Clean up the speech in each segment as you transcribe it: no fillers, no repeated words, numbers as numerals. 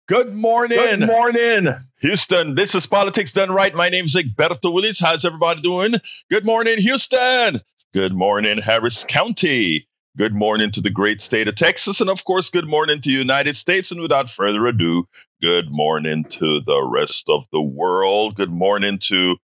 Good morning. Good morning, Houston. This is Politics Done Right. My name is Egberto Willis. How's everybody doing? Good morning, Houston. Good morning, Harris County. Good morning to the great state of Texas. And of course, good morning to the United States. And without further ado, good morning to the rest of the world. Good morning to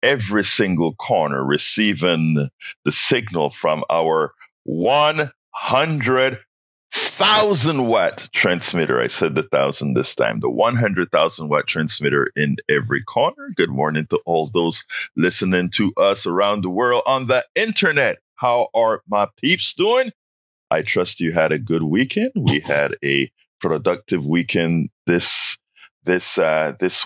every single corner receiving the signal from our 100,000 watt transmitter. I said the 1,000 this time. The 100,000 watt transmitter in every corner. Good morning to all those listening to us around the world on the internet. How are my peeps doing? I trust you had a good weekend. We had a productive weekend this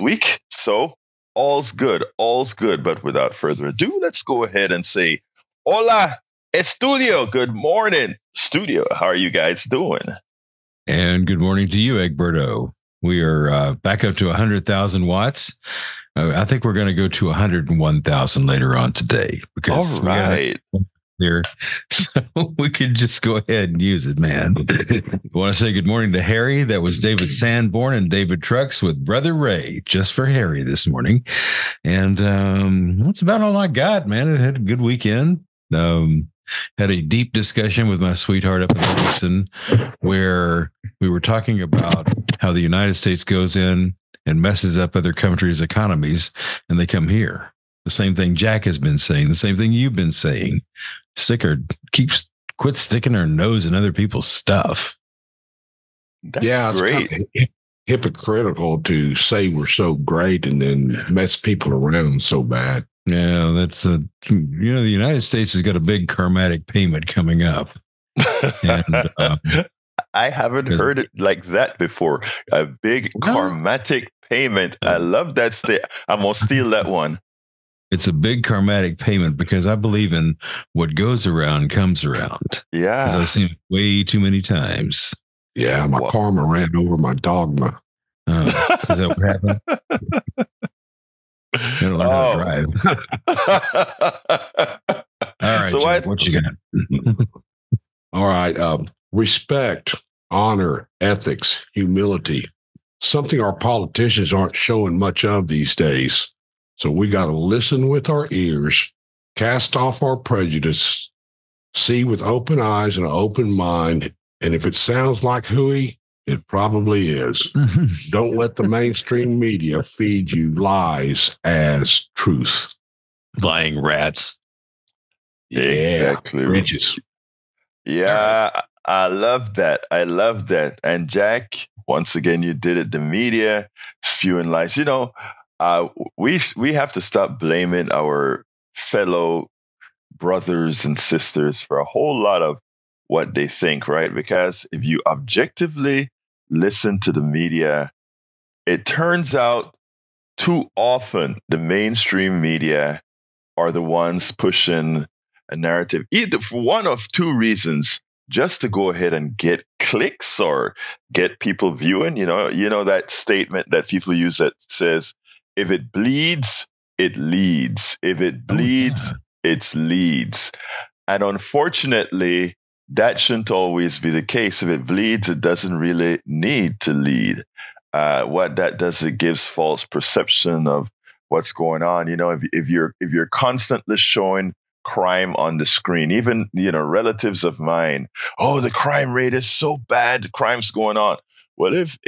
week. So all's good. But without further ado, let's go ahead and say, hola, estudio. Good morning, studio. How are you guys doing? And good morning to you, Egberto. We are back up to 100,000 watts. I think we're going to go to 101,000 later on today. Because all right. Here, so we could just go ahead and use it, man. I want to say good morning to Harry. That was David Sanborn and David Trucks with Brother Ray, just for Harry this morning. And that's about all I got, man. I had a good weekend. Had a deep discussion with my sweetheart up in Livingston, where we were talking about how the United States goes in and messes up other countries' economies, and they come here. The same thing Jack has been saying, the same thing you've been saying. Quit sticking our nose in other people's stuff. That's great. It's kind of hypocritical to say we're so great and then mess people around so bad. Yeah, that's the United States has got a big karmatic payment coming up. And, I haven't heard it like that before. A big karmatic payment. I love that. I'm going to steal that one. It's a big karmatic payment because I believe in what goes around comes around. Yeah. Because I've seen it way too many times. Yeah, my karma ran over my dogma. Is that what happened? You gotta learn how to drive. All right, so what you got? All right. Respect, honor, ethics, humility. Something our politicians aren't showing much of these days. So we got to listen with our ears, cast off our prejudice, see with open eyes and an open mind. And if it sounds like hooey, it probably is. Don't let the mainstream media feed you lies as truth. Lying rats. Exactly. Riches. Yeah, I love that. And Jack, once again, you did it. The media spewing lies. We have to stop blaming our fellow brothers and sisters for a whole lot of what they think, right? Because if you objectively listen to the media, it turns out too often the mainstream media are the ones pushing a narrative, either for one of two reasons, just to go ahead and get clicks or get people viewing. You know that statement that people use that says, if it bleeds, it leads. If it bleeds, it leads. And unfortunately, that shouldn't always be the case. If it bleeds, it doesn't really need to lead. What that does, it gives false perception of what's going on. If you're constantly showing crime on the screen, even relatives of mine, the crime rate is so bad, the crime's going on. Well, if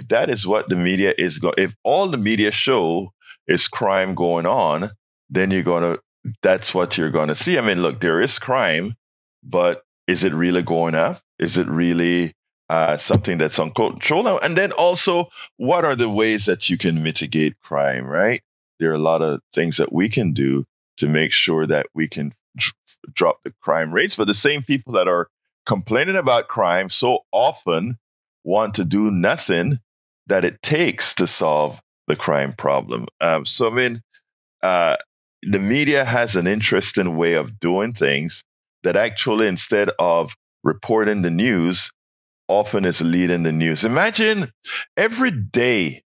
that is what the media is going, if all the media show is crime going on, then that's what you're going to see. I mean, look, there is crime, but is it really going up? Is it really something that's uncontrollable? And then also, what are the ways that you can mitigate crime, right? There are a lot of things that we can do to make sure that we can drop the crime rates. But the same people that are complaining about crime so often want to do nothing that it takes to solve the crime problem. The media has an interesting way of doing things that actually, instead of reporting the news, often is leading the news. Imagine every day,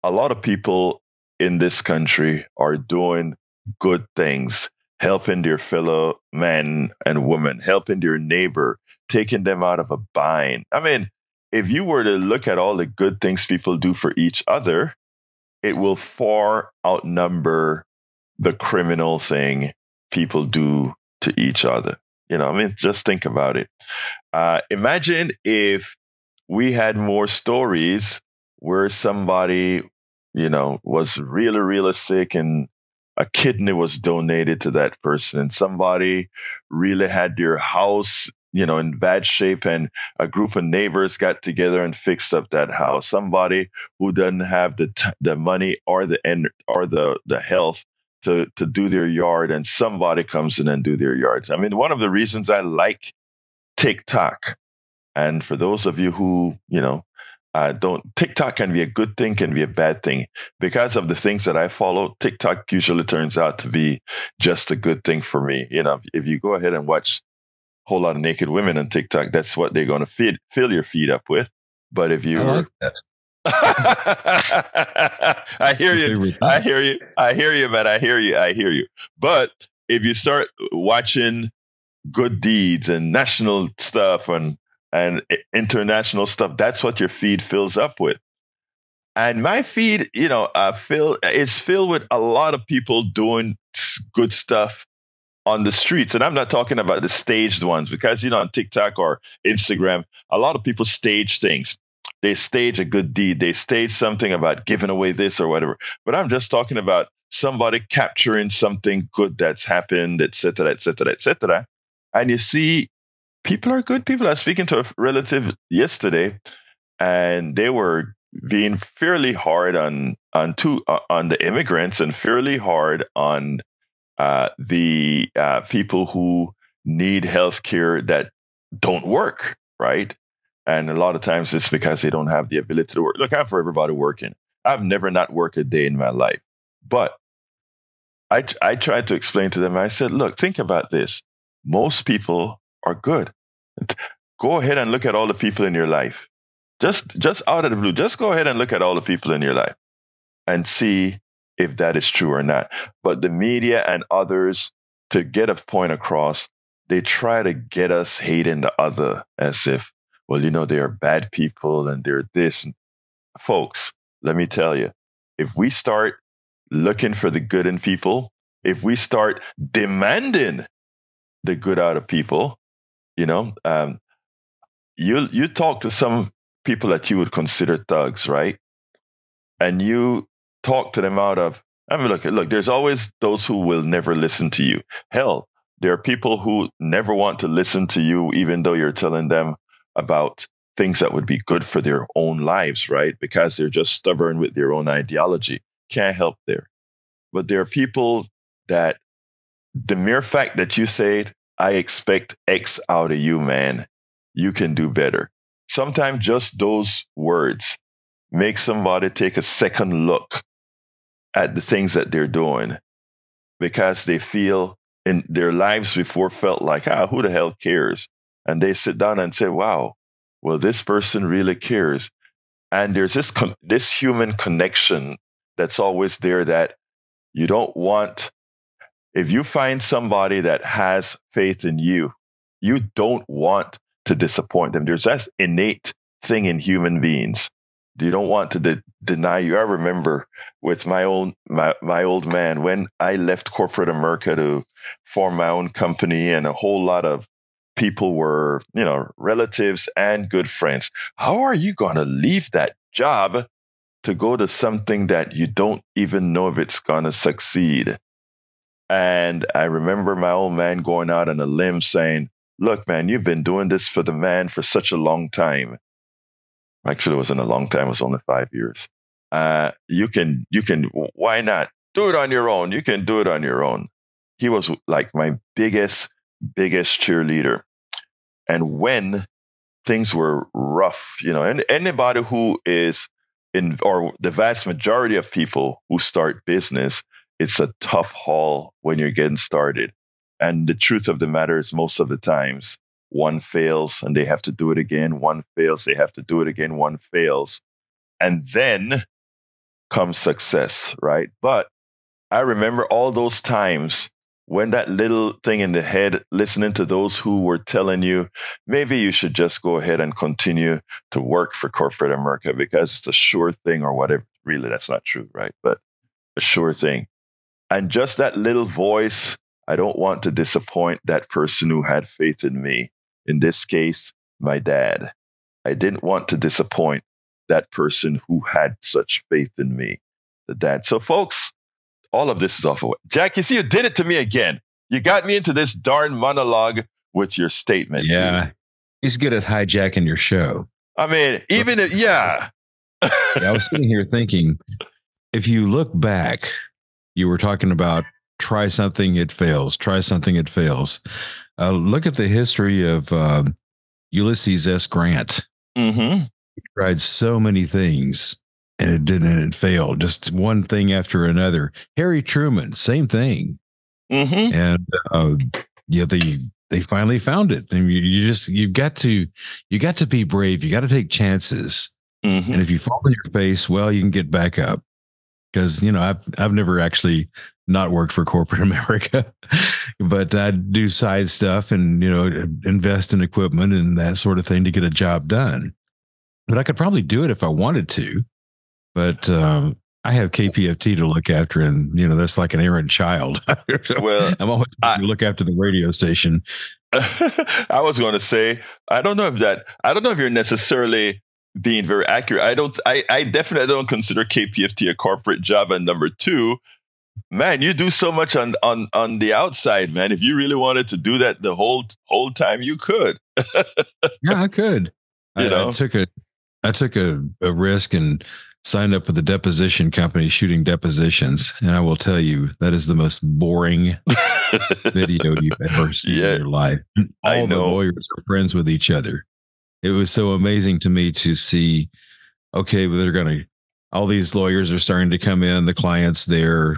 a lot of people in this country are doing good things, helping their fellow men and women, helping their neighbor, taking them out of a bind. I mean, if you were to look at all the good things people do for each other, it will far outnumber the criminal thing people do to each other. I mean, just think about it. Imagine if we had more stories where somebody, was really, really sick and a kidney was donated to that person, and somebody really had their house, in bad shape, and a group of neighbors got together and fixed up that house. Somebody who doesn't have the money or the health to do their yard, and somebody comes in and do their yards. I mean, one of the reasons I like TikTok, and for those of you who, don't, TikTok can be a good thing, can be a bad thing. Because of the things that I follow, TikTok usually turns out to be just a good thing for me. If you go ahead and watch a whole lot of naked women on TikTok, that's what they're going to fill your feed up with. But if you, I like that. I hear you, man. I hear you. But if you start watching good deeds and national stuff and international stuff, that's what your feed fills up with. And my feed, is filled with a lot of people doing good stuff on the streets. And I'm not talking about the staged ones, because, on TikTok or Instagram, a lot of people stage things. They stage a good deed. They stage something about giving away this or whatever. But I'm just talking about somebody capturing something good that's happened, et cetera, et cetera, et cetera. And you see, people are good people. I was speaking to a relative yesterday, and they were being fairly hard on the immigrants, and fairly hard on the people who need health care that don't work, right? And a lot of times it's because they don't have the ability to work. Look, I'm for everybody working. I've never not worked a day in my life. But I tried to explain to them, I said, look, think about this. Most people are good. Go ahead and look at all the people in your life. Just out of the blue, just go ahead and look at all the people in your life and see if that is true or not. But the media and others, to get a point across, they try to get us hating the other as if, well, they are bad people and they're this. Folks, let me tell you, if we start looking for the good in people, if we start demanding the good out of people, you talk to some people that you would consider thugs, right? And you talk to them out of, I mean, look, there's always those who will never listen to you. Hell, there are people who never want to listen to you, even though you're telling them about things that would be good for their own lives, right? Because they're just stubborn with their own ideology. Can't help there. But there are people that the mere fact that you say, I expect X out of you, man, you can do better. Sometimes just those words make somebody take a second look at the things that they're doing, because they feel in their lives before felt like, who the hell cares? And they sit down and say, wow, well, this person really cares. And there's this human connection that's always there that you don't want. If you find somebody that has faith in you, you don't want to disappoint them. There's that innate thing in human beings. You don't want to deny you. I remember with my old man, when I left corporate America to form my own company, and a whole lot of people were, relatives and good friends. How are you going to leave that job to go to something that you don't even know if it's going to succeed? And I remember my old man going out on a limb saying, look, man, you've been doing this for the man for such a long time. Actually, it wasn't a long time. It was only 5 years. You can, why not do it on your own? You can do it on your own. He was like my biggest cheerleader. And when things were rough, and anybody who is or the vast majority of people who start business, it's a tough haul when you're getting started. And the truth of the matter is, most of the times, one fails and they have to do it again. One fails, they have to do it again. One fails. And then comes success, right? But I remember all those times when that little thing in the head, listening to those who were telling you, maybe you should just go ahead and continue to work for corporate America because it's a sure thing or whatever. Really, that's not true, right? But a sure thing. And just that little voice, I don't want to disappoint that person who had faith in me. In this case, my dad. I didn't want to disappoint that person who had such faith in me, the dad. So, folks, all of this is off away. Jack, you see, you did it to me again. You got me into this darn monologue with your statement. Yeah. Dude. He's good at hijacking your show. I mean, even if, yeah. I was sitting here thinking, if you look back, you were talking about try something, it fails. Try something, it fails. Look at the history of Ulysses S. Grant. Mm-hmm. He tried so many things and it didn't, and it failed. Just one thing after another. Harry Truman, same thing. Mm-hmm. And yeah, they finally found it. And you've got to be brave. You got to take chances. Mm-hmm. And if you fall on your face, well, you can get back up. Because, I've never actually not worked for corporate America, but I do side stuff and, invest in equipment and that sort of thing to get a job done. But I could probably do it if I wanted to. But I have KPFT to look after, and that's like an errant child. Well, I'm always trying to look after the radio station. I was going to say, I don't know if you're necessarily being very accurate. I definitely don't consider KPFT a corporate job. And number two, man, you do so much on the outside, man. If you really wanted to do that the whole time, you could. Yeah, I could. I took a risk and signed up with a deposition company shooting depositions. And I will tell you, that is the most boring video you've ever seen in your life. All the lawyers are friends with each other. It was so amazing to me to see, okay, all these lawyers are starting to come in, the clients there,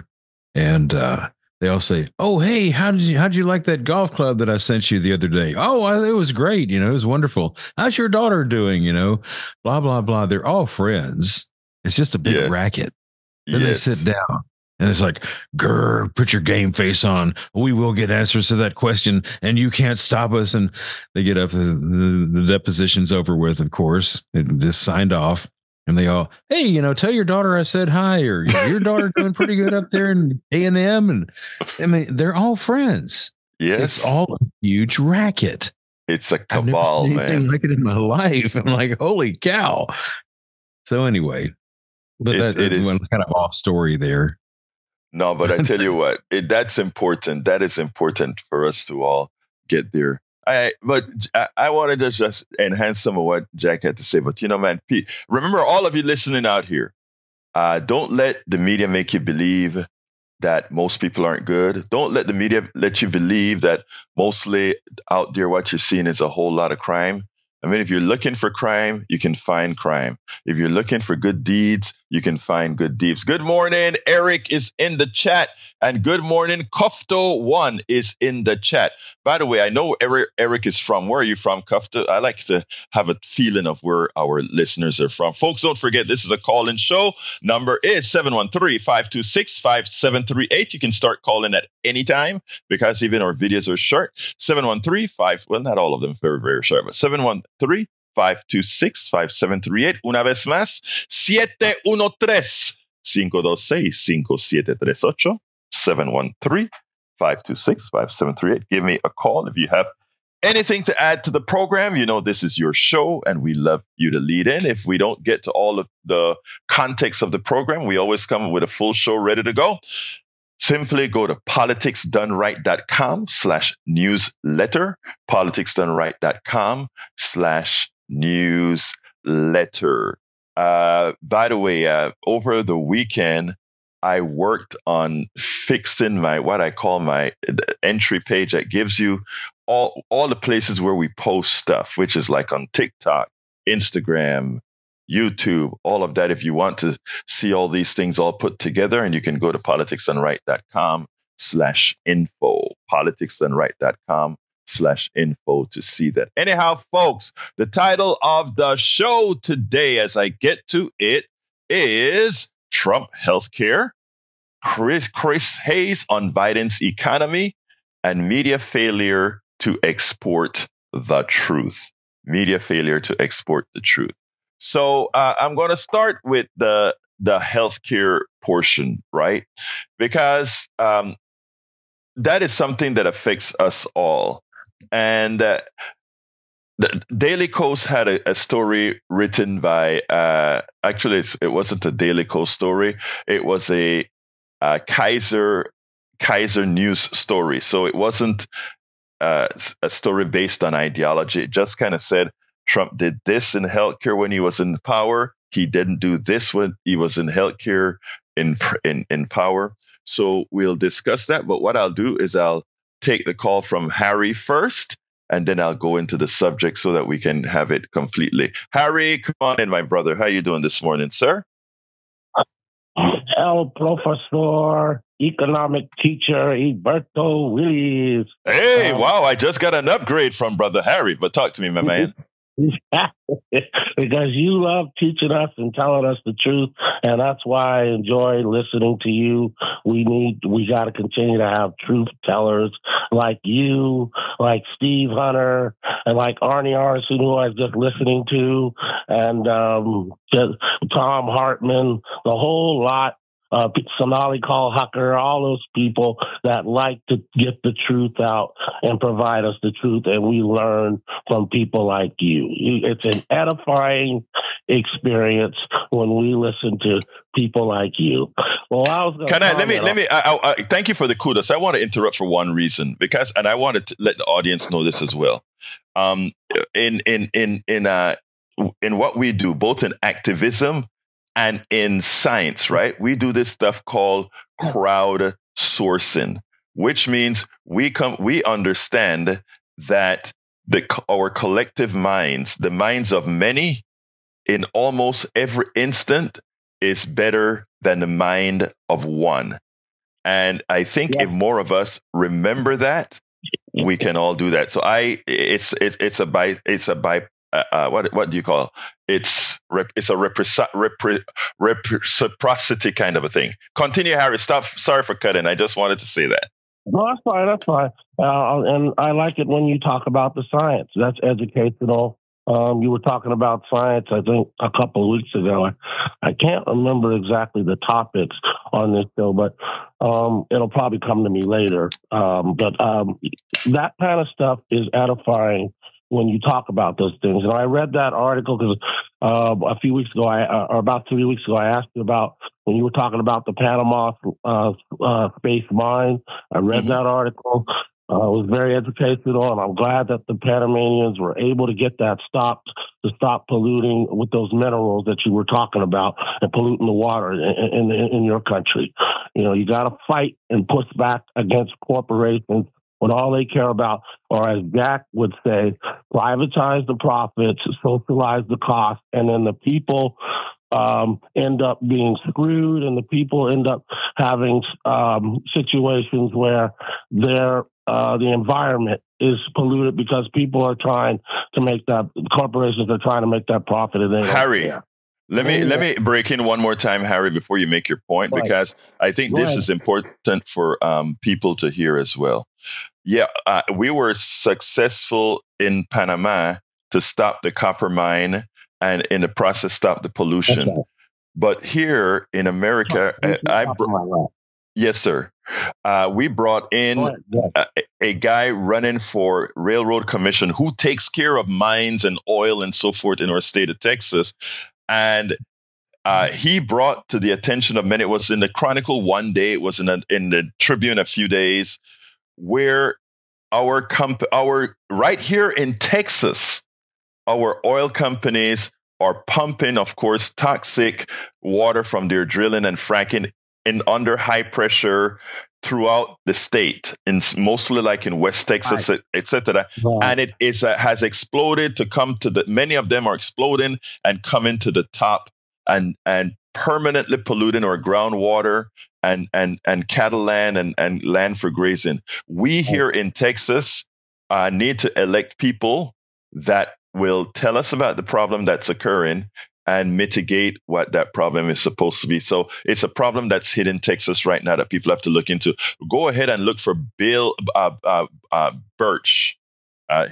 and they all say, oh, hey, how'd you like that golf club that I sent you the other day? Oh, it was great. It was wonderful. How's your daughter doing? Blah, blah, blah. They're all friends. It's just a big racket. Then they sit down and it's like, grr, put your game face on. We will get answers to that question and you can't stop us. And they get up, the deposition's over with, of course. It just signed off. And they all, hey, tell your daughter I said hi, or your daughter doing pretty good up there in A&M. And I mean, they're all friends. Yes. It's all a huge racket. It's a cabal, I've never seen anything like it in my life. I'm like, holy cow. So anyway, but it is one kind of off story there. No, but I tell you what, that's important. That is important for us to all get there. But I wanted to just enhance some of what Jack had to say. But, man, remember, all of you listening out here, don't let the media make you believe that most people aren't good. Don't let the media let you believe that mostly out there what you're seeing is a whole lot of crime. I mean, if you're looking for crime, you can find crime. If you're looking for good deeds, you can find good deeds. Good morning. Eric is in the chat. And good morning. Kofto1 is in the chat. By the way, I know Eric is from. Where are you from, Kofto? I like to have a feeling of where our listeners are from. Folks, don't forget, this is a call-in show. Number is 713-526-5738. You can start calling at any time because even our videos are short. 713-5, well, not all of them, very, very short, but 713-526-5738. Una vez más, 713-526-5738. 713-526-5738. Give me a call if you have anything to add to the program. This is your show and we love you to lead in. If we don't get to all of the context of the program, we always come with a full show ready to go. Simply go to politicsdoneright.com/newsletter, politicsdoneright.com/newsletter. By the way, over the weekend, I worked on fixing what I call my entry page that gives you all the places where we post stuff, which is like on TikTok, Instagram, YouTube, all of that. If you want to see all these things all put together, and you can go to politicsdoneright.com/info, politicsdoneright.com/info to see that. Anyhow, folks, the title of the show today, as I get to it, is Trump Healthcare, Chris Hayes on Biden's economy, and media failure to export the truth. Media failure to export the truth. So I'm going to start with the healthcare portion, right? Because that is something that affects us all. And the Daily Kos had a story written by, actually, it wasn't a Daily Kos story. It was a Kaiser News story. So it wasn't a story based on ideology. It just kind of said Trump did this in healthcare when he was in power. He didn't do this when he was in healthcare in power. So we'll discuss that. But what I'll do is I'll take the call from Harry first, and then I'll go into the subject so that we can have it completely. Harry, come on in, my brother. How you doing this morning, sir? El Professor, economic teacher, Alberto Willis. Hey, wow, I just got an upgrade from Brother Harry, but talk to me, my man. Because you love teaching us and telling us the truth, and that's why I enjoy listening to you. We got to continue to have truth tellers like you, like Steve Hunter, and like Arnie Arson, who I was just listening to, and Tom Hartman, the whole lot. Sonali Call Hucker, all those people that like to get the truth out and provide us the truth, and we learn from people like you. It's an edifying experience when we listen to people like you. Well, I was going to thank you for the kudos. I want to interrupt for one reason, and I wanted to let the audience know this as well. In what we do, both in activism and in science, right? We do this stuff called crowd sourcing, which means we understand that our collective minds, the minds of many, in almost every instant, is better than the mind of one. And I think if more of us remember that, we can all do that. So what do you call it? It's a reciprocity kind of a thing. Continue, Harry. Sorry for cutting. I just wanted to say that. No, that's fine. That's fine. And I like it when you talk about the science. That's educational. You were talking about science, I think, a couple of weeks ago. I can't remember exactly the topics on this show, but it'll probably come to me later. But that kind of stuff is edifying when you talk about those things. And I read that article because a few weeks ago, or about 3 weeks ago, I asked you about when you were talking about the Panama space mine. I read that article. It was very educational, and I'm glad that the Panamanians were able to get that stopped, to stop polluting with those minerals that you were talking about and polluting the water in your country. You know, you got to fight and push back against corporations when all they care about, or as Jack would say, privatize the profits, socialize the cost, and then the people end up being screwed, and the people end up having situations where the environment is polluted because people are trying to make that, corporations are trying to make that profit. And Harry, let me break in one more time, Harry, before you make your point, because I think this is important for people to hear as well. Yeah, we were successful in Panama to stop the copper mine and in the process stop the pollution. Okay. But here in America, yes, sir. We brought in a guy running for Railroad Commission who takes care of mines and oil and so forth in our state of Texas. And he brought to the attention of many, it was in the Chronicle one day, it was in the Tribune a few days, where our right here in Texas, our oil companies are pumping, of course, toxic water from their drilling and fracking in under high pressure throughout the state, mostly like in West Texas, etc. And it has exploded to come to many of them are exploding and coming to the top and permanently polluting our groundwater and cattle land and land for grazing. We here in Texas need to elect people that will tell us about the problem that's occurring and mitigate what that problem is supposed to be. So it's a problem that's hit in Texas right now that people have to look into. Go ahead and look for Bill Birch.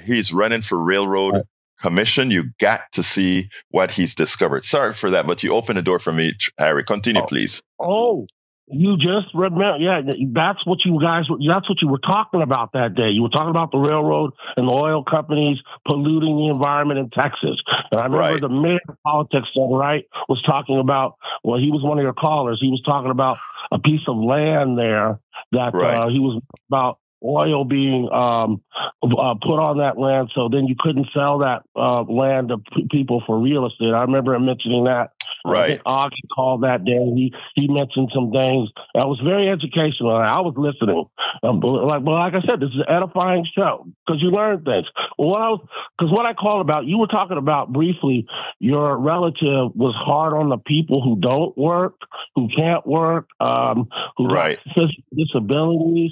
He's running for Railroad Commission. You got to see what he's discovered. Sorry for that, but you opened the door for me, Harry. Continue, please. Oh, you just remember, yeah, that's what you were talking about that day. You were talking about the railroad and the oil companies polluting the environment in Texas. And I remember the mayor of politics, right, was talking about, well, he was one of your callers. He was talking about a piece of land there that he was about oil being put on that land, so then you couldn't sell that land to people for real estate. I remember him mentioning that. Right. I think Augie called that day. He mentioned some things. That was very educational. I was listening. Like I said, this is an edifying show because you learn things. Because what I called about, you were talking about briefly, your relative was hard on the people who don't work, who can't work, who have physical disabilities.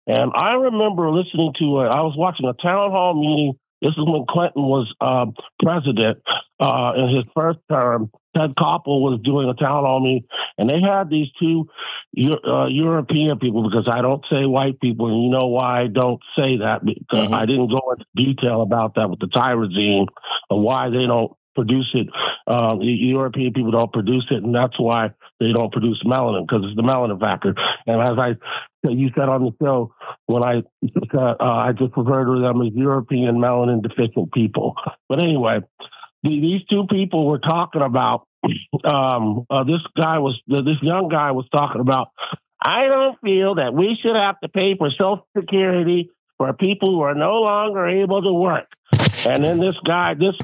And I remember listening to I was watching a town hall meeting. This is when Clinton was president in his first term. Ted Koppel was doing a town hall meeting, and they had these two European people, because I don't say white people, and you know why I don't say that, because I didn't go into detail about that with the Thai regime and why they don't produce it. The European people don't produce it, and that's why they don't produce melanin, because it's the melanin factor. And as you said on the show, when I just referred to them as European melanin deficient people. But anyway, these two people were talking about. This young guy was talking about. I don't feel that we should have to pay for Social Security for people who are no longer able to work. And then this guy, this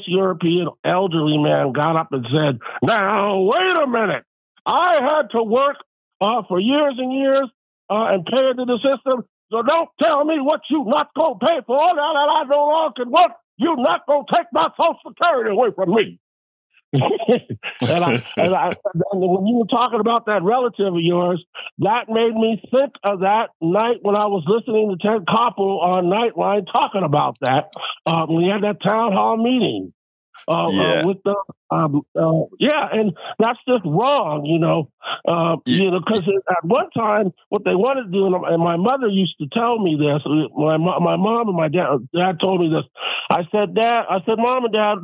European elderly man got up and said, "Now wait a minute! I had to work for years and years and pay into the system. So don't tell me what you not gonna pay for. Now that I no longer can work, you not gonna take my Social Security away from me." and when you were talking about that relative of yours, that made me think of that night when I was listening to Ted Koppel on Nightline talking about that. When we had that town hall meeting with the and that's just wrong, because at one time what they wanted to do, and my mother used to tell me this. My mom and my dad told me this. I said, Mom and Dad.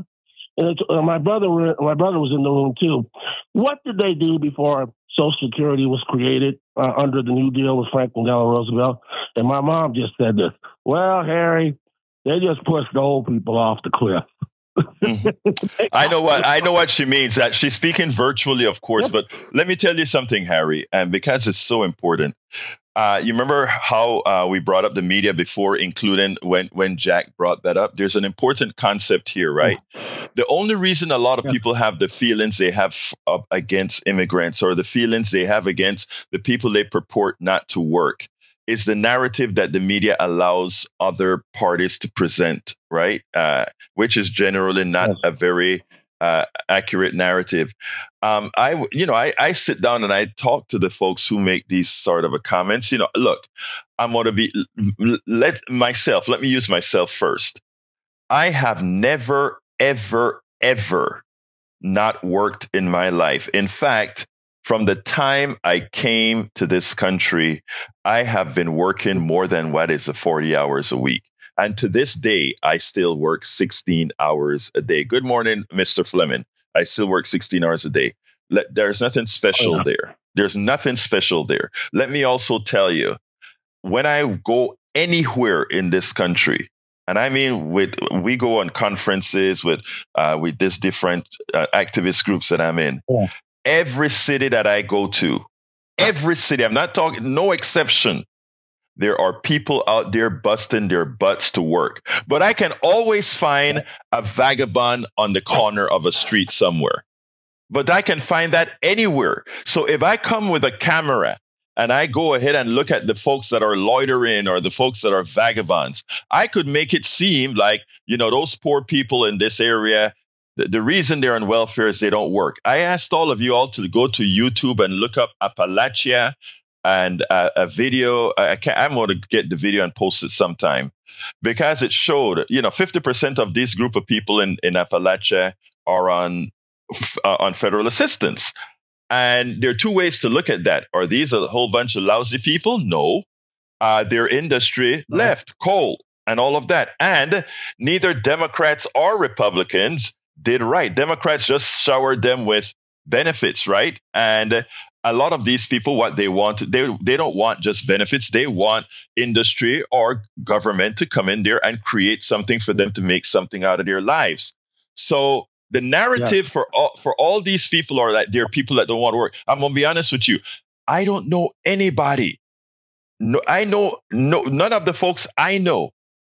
And my brother was in the room too. What did they do before Social Security was created under the New Deal with Franklin Delano Roosevelt? And my mom just said this: "Well, Harry, they just pushed the old people off the cliff." I know what she means. That she's speaking virtually, of course, but let me tell you something, Harry, and because it's so important. You remember how we brought up the media before, including when Jack brought that up? There's an important concept here, right? The only reason a lot of people have the feelings they have against immigrants, or the feelings they have against the people they purport not to work, is the narrative that the media allows other parties to present, right? Which is generally not a very accurate narrative. I sit down and I talk to the folks who make these sort of comments. Look, I'm going to be, let me use myself first. I have never, ever, ever not worked in my life. In fact, from the time I came to this country, I have been working more than what is the 40 hours a week. And to this day, I still work 16 hours a day. Good morning, Mr. Fleming. I still work 16 hours a day. There's nothing special there. There's nothing special there. Let me also tell you, when I go anywhere in this country, and I mean, we go on conferences with these different activist groups that I'm in. Yeah. Every city that I go to, every city, I'm not talking, no exception. There are people out there busting their butts to work. But I can always find a vagabond on the corner of a street somewhere. But I can find that anywhere. So if I come with a camera and I go ahead and look at the folks that are loitering or the folks that are vagabonds, I could make it seem like, those poor people in this area, the reason they're on welfare is they don't work. I asked all of you all to go to YouTube and look up Appalachia and a video. I'm going to get the video and post it sometime, because it showed, 50% of this group of people in Appalachia are on federal assistance. And there are two ways to look at that. Are these a whole bunch of lousy people? No. Their industry left, coal and all of that. And neither Democrats or Republicans did right. Democrats just showered them with benefits, right? And a lot of these people, what they want, they don't want just benefits. They want industry or government to come in there and create something for them to make something out of their lives. So the narrative for all these people are that there are people that don't want to work. I'm gonna be honest with you. I don't know anybody. No, none of the folks I know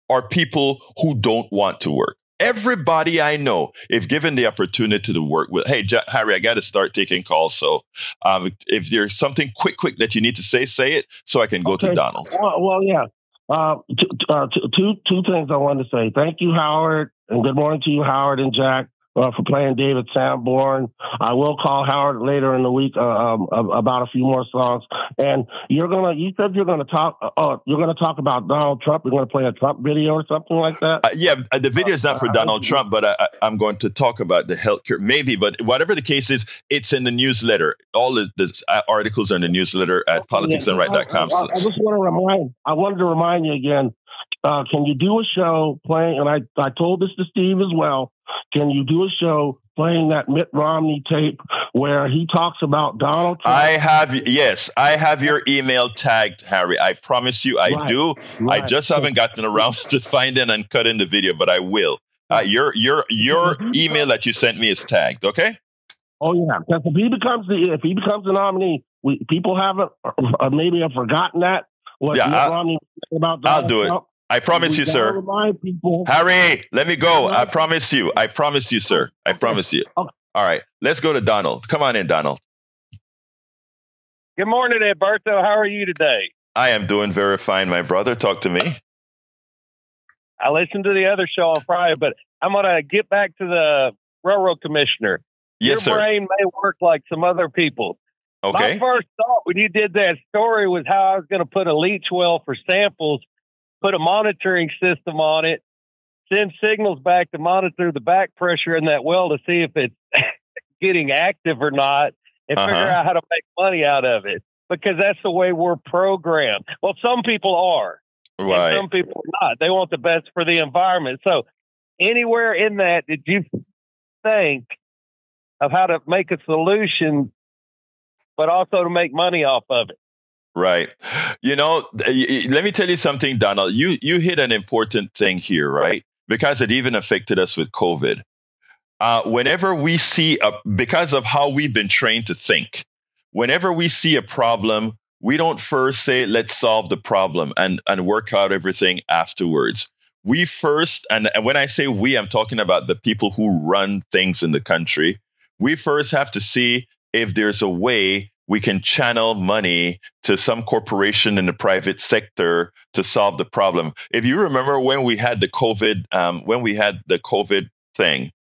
are people who don't want to work. Everybody I know, if given the opportunity to work with, hey, Harry, I got to start taking calls. So if there's something quick that you need to say it so I can go to Donald. Well, yeah. Two things I wanted to say. Thank you, Howard, and good morning to you, Howard and Jack, for playing David Sanborn. I will call Howard later in the week about a few more songs. And you said you're gonna talk about Donald Trump. You're gonna play a Trump video or something like that. The video is not for Donald Trump, but I'm going to talk about the healthcare, maybe. But whatever the case is, it's in the newsletter. All the articles are in the newsletter at politicsandright.com. I wanted to remind you again. Can you do a show playing? And I told this to Steve as well. Can you do a show playing that Mitt Romney tape where he talks about Donald Trump? I have your email tagged, Harry. I promise you I do. Right. I just haven't gotten around to finding and cutting the video, but I will. Your email that you sent me is tagged, okay? Oh yeah, because if he becomes the nominee, people haven't maybe have forgotten that. What Mitt Romney was about Donald I'll do Trump. it. I promise you, sir. Harry, let me go. I promise you. I promise you, sir. I promise you. Okay. All right. Let's go to Donald. Come on in, Donald. Good morning, Alberto. How are you today? I am doing very fine, my brother. Talk to me. I listened to the other show on Friday, but I'm going to get back to the railroad commissioner. Yes, Your sir. brain may work like some other people. Okay. My first thought when you did that story was how I was going to put a leach well for samples, put a monitoring system on it, send signals back to monitor the back pressure in that well to see if it's getting active or not, and figure out how to make money out of it. Because that's the way we're programmed. Well, some people are. Right. And some people are not. They want the best for the environment. So anywhere in that did you think of how to make a solution, but also to make money off of it? Right. You know, let me tell you something, Donald. You hit an important thing here, right? Because it even affected us with COVID. Whenever we see, because of how we've been trained to think, whenever we see a problem, we don't first say, let's solve the problem and work out everything afterwards. We first, and when I say we, I'm talking about the people who run things in the country. We first have to see if there's a way we can channel money to some corporation in the private sector to solve the problem. If you remember when we had the COVID, thing,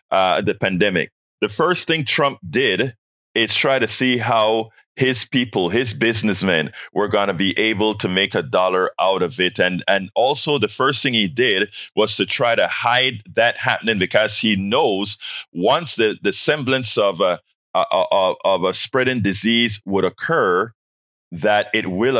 the pandemic, the first thing Trump did is try to see how his people, his businessmen, were going to be able to make $1 out of it. And also the first thing he did was to try to hide that happening, because he knows once the semblance of a spreading disease would occur, that it would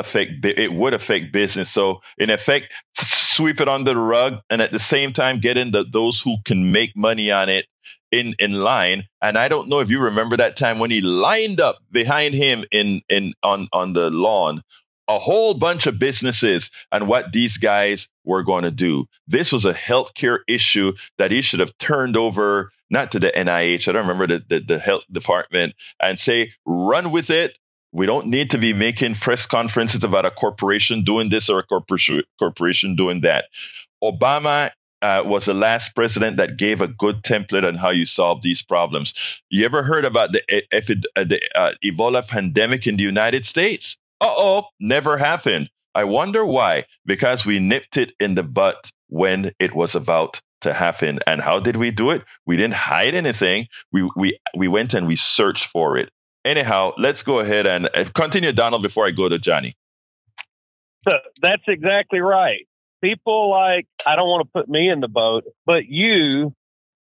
affect business. So in effect, sweep it under the rug, and at the same time get in those who can make money on it in line. And I don't know if you remember that time when he lined up behind him on the lawn a whole bunch of businesses and what these guys were going to do. This was a healthcare issue that he should have turned over, not to the NIH, I don't remember the health department, and say, run with it. We don't need to be making press conferences about a corporation doing this or a corporation doing that. Obama was the last president that gave a good template on how you solve these problems. You ever heard about the Ebola pandemic in the United States? Never happened. I wonder why. Because we nipped it in the butt when it was about to happen. And how did we do it? We didn't hide anything. We went and we searched for it. Anyhow, let's go ahead and continue, Donald, before I go to Johnny. So that's exactly right. People like, I don't want to put me in the boat, but you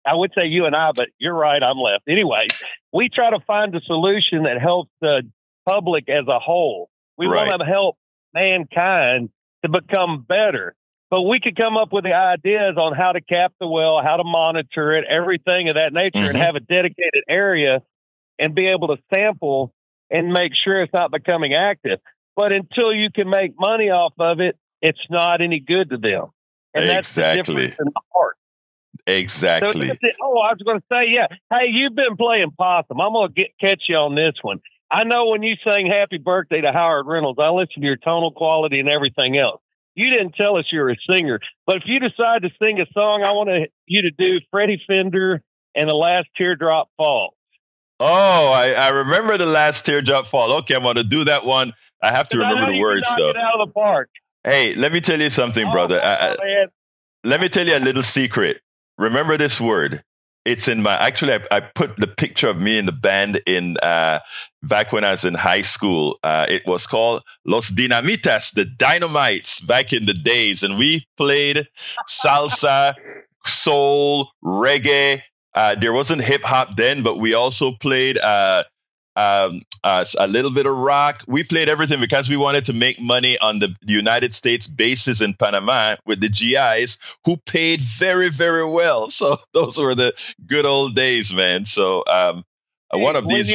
I would say you and I, but you're right, I'm left. Anyways, we try to find a solution that helps the public as a whole. We Right. want to help mankind to become better. But we could come up with the ideas on how to cap the well, how to monitor it, everything of that nature, and have a dedicated area and be able to sample and make sure it's not becoming active. But until you can make money off of it, it's not any good to them. And that's the difference in the heart. Exactly. So I was going to say, yeah. Hey, you've been playing possum. I'm going to catch you on this one. I know when you sang Happy Birthday to Howard Reynolds, I listened to your tonal quality and everything else. You didn't tell us you were a singer, but if you decide to sing a song, I want you to do Freddie Fender and The Last Teardrop Falls. Oh, I remember The Last Teardrop Fall. Okay, I'm going to do that one. I have to remember the words, though. It out of the park. Hey, let me tell you something, brother. Let me tell you a little secret. Remember this word. It's in my, actually, I put the picture of me in the band in back when I was in high school. It was called Los Dinamitas, the Dynamites, back in the days. And we played salsa, soul, reggae. There wasn't hip hop then, but we also played a little bit of rock. We played everything because we wanted to make money on the United States bases in Panama with the GIs who paid very, very well. So those were the good old days, man. So one of these.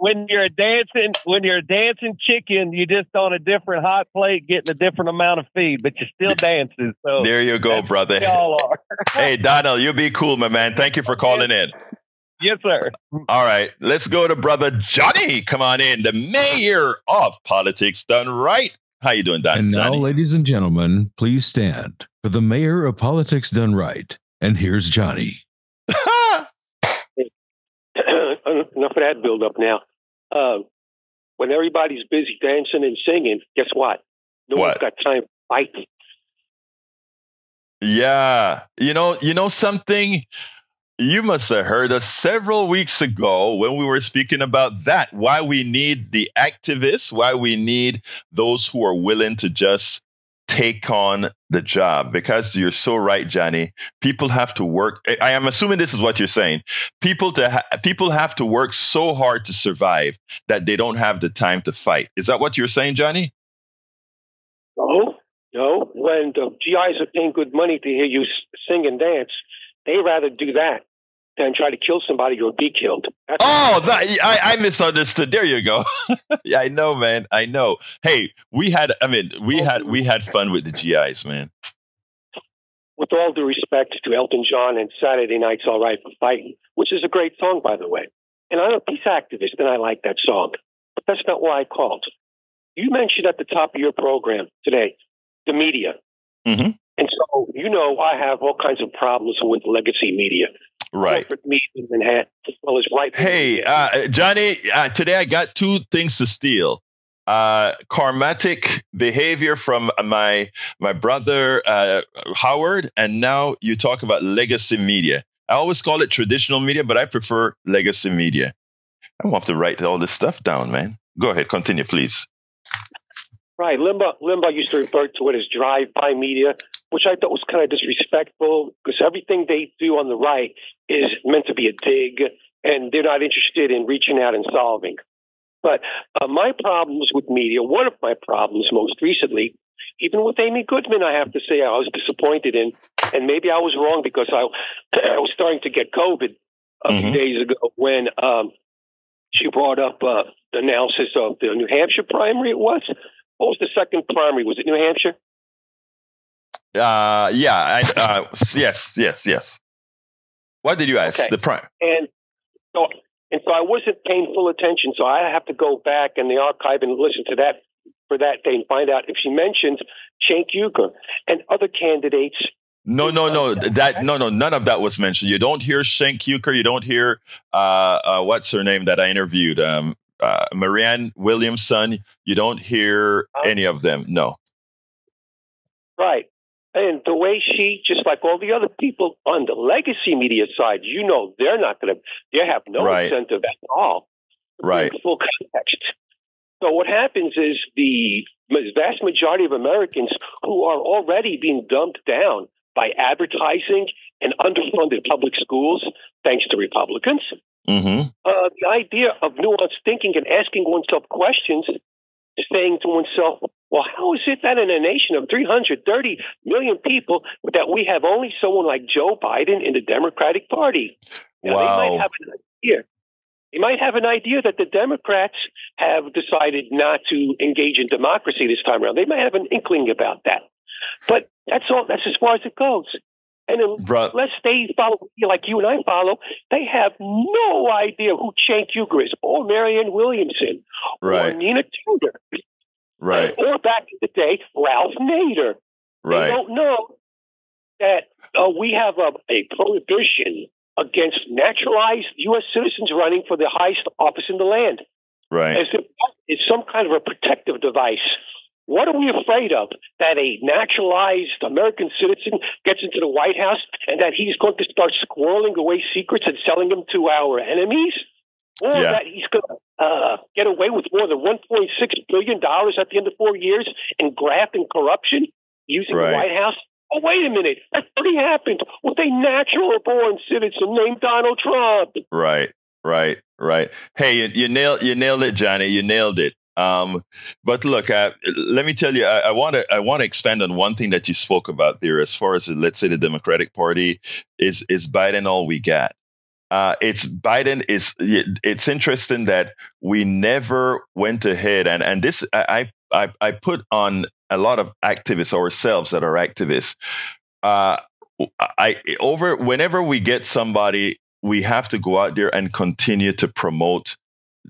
When you're a dancing chicken, you're just on a different hot plate getting a different amount of feed, but you're still dancing. So there you go, brother. Y'all are. Hey, Donald, you be cool, my man. Thank you for calling in. Yes, sir. All right, let's go to brother Johnny. Come on in, the mayor of Politics Done Right. How you doing, Don? And now, Johnny? ladies and gentlemen, please stand for the mayor of Politics Done Right. And here's Johnny. Enough of that build up now. When everybody's busy dancing and singing, guess what? No one's got time to fight. Yeah, you know something. You must have heard us several weeks ago when we were speaking about that, why we need the activists, why we need those who are willing to just take on the job. Because you're so right, Johnny. People have to work. I am assuming this is what you're saying. People have to work so hard to survive that they don't have the time to fight. Is that what you're saying, Johnny? No. When the GIs are paying good money to hear you sing and dance, they rather do that than try to kill somebody or be killed. I misunderstood. There you go. Yeah, I know, man. I know. Hey, we had fun with the GIs, man. With all due respect to Elton John and Saturday Night's All Right for Fighting, which is a great song, by the way. And I'm a peace activist, and I like that song. But that's not why I called. You mentioned at the top of your program today, the media. Mm-hmm. And so, I have all kinds of problems with legacy media. Right. In Manhattan, as well as right. Hey, Johnny, today I got two things to steal. Karmatic behavior from my brother Howard, and now you talk about legacy media. I always call it traditional media, but I prefer legacy media. I want to write all this stuff down, man. Go ahead, continue, please. Right, Limbaugh used to refer to it as drive-by media, which I thought was kind of disrespectful because everything they do on the right is meant to be a dig, and they're not interested in reaching out and solving. But my problems with media, one of my problems most recently, even with Amy Goodman, I have to say I was disappointed in, and maybe I was wrong because I was starting to get COVID a few days ago when she brought up the analysis of the New Hampshire primary. It was. What was the second primary? Was it New Hampshire? Yes. What did you ask? Okay. The prime. And so I wasn't paying full attention. So I have to go back in the archive and listen to that for that day and find out if she mentioned Cenk Uygur and other candidates. No. None of that was mentioned. You don't hear Cenk Uygur. You don't hear what's her name that I interviewed, Marianne Williamson. You don't hear any of them. No. Right. And the way she, just like all the other people on the legacy media side, they're not going to, they have no incentive at all. Right. Full context. So what happens is the vast majority of Americans who are already being dumped down by advertising and underfunded public schools, thanks to Republicans. Mm-hmm. The idea of nuanced thinking and asking oneself questions, saying to oneself, well, how is it that in a nation of 330 million people that we have only someone like Joe Biden in the Democratic Party? Now, Wow. They might have an idea. They might have an idea that the Democrats have decided not to engage in democracy this time around. They might have an inkling about that. But that's all. That's as far as it goes. And unless they follow like you and I follow, they have no idea who Cenk Uygur is, or Marianne Williamson, or Nina Tudor, right? Or back in the day, Ralph Nader. Right. They don't know that we have a prohibition against naturalized U.S. citizens running for the highest office in the land. Right. As if it's some kind of a protective device. What are we afraid of? That a naturalized American citizen gets into the White House and that he's going to start squirreling away secrets and selling them to our enemies? Or that he's going to get away with more than $1.6 billion at the end of 4 years in graft and corruption using the White House? Oh, wait a minute. That already happened with a natural-born citizen named Donald Trump. Right. Hey, you nailed it, Johnny. You nailed it. But look, let me tell you, I want to expand on one thing that you spoke about there. As far as, let's say, the Democratic Party is Biden all we got. It's Biden is. It's interesting that we never went ahead and this I put on a lot of activists ourselves that are activists. Whenever we get somebody, we have to go out there and continue to promote,